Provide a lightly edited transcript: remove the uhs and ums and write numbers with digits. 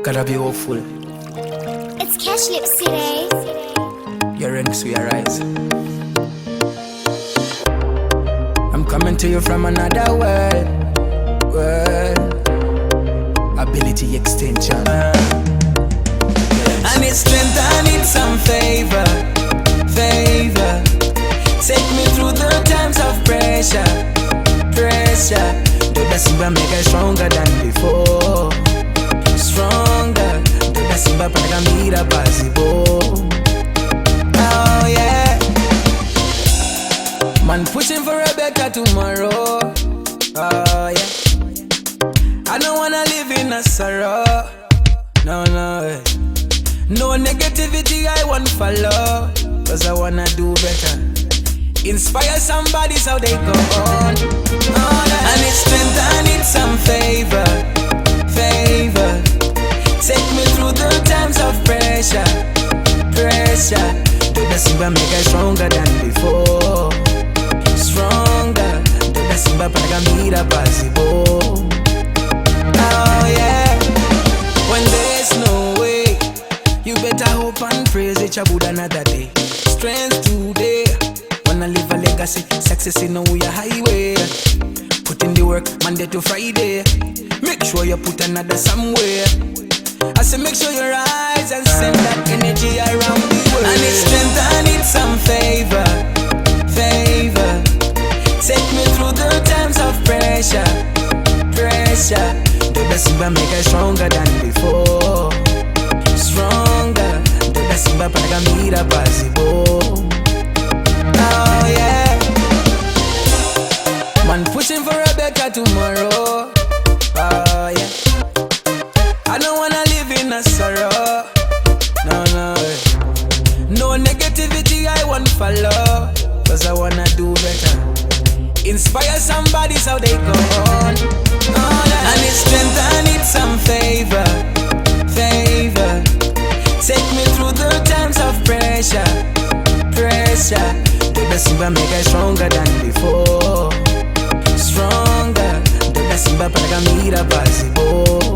Gotta be hopeful. It's Cash Lips today. Your ranks will arise. I'm coming to you from another world. Ability extension. I need strength, I need some favor. Take me through the times of pressure. Do the Simba make us stronger than before. Stronger. Do the Simba panaga mira possible. Oh yeah. Man pushing for a better tomorrow. Oh yeah. I don't wanna live in a sorrow. No. No negativity I won't follow. Cause I wanna do better. Inspire somebody so they go on. I need strength, I need some favor. Take me through the times of pressure. Do the Simba make us stronger than before. Stronger. Do the Simba panaga mira possible. Oh yeah. When there's no way, you better hope and praise it. Chabud another day. Strength today. Wanna live a legacy, success in your highway. Put in the work Monday to Friday. Make sure you put another somewhere. I say make sure you rise and send that energy around the world. I need strength, I need some favor. Take me through the times of pressure. Do the Simba make us stronger than before. Stronger. Do the Simba panaga mira possible. Oh yeah. Man pushing for a better tomorrow. Oh yeah. I don't wanna live in a sorrow. No. No negativity I won't follow. Cause I wanna do better. Inspire somebody so they go on. I need strength, I need some favor. Take me through the times of pressure. Do the Simba make us stronger than before. Stronger. Do the Simba panaga mira possible.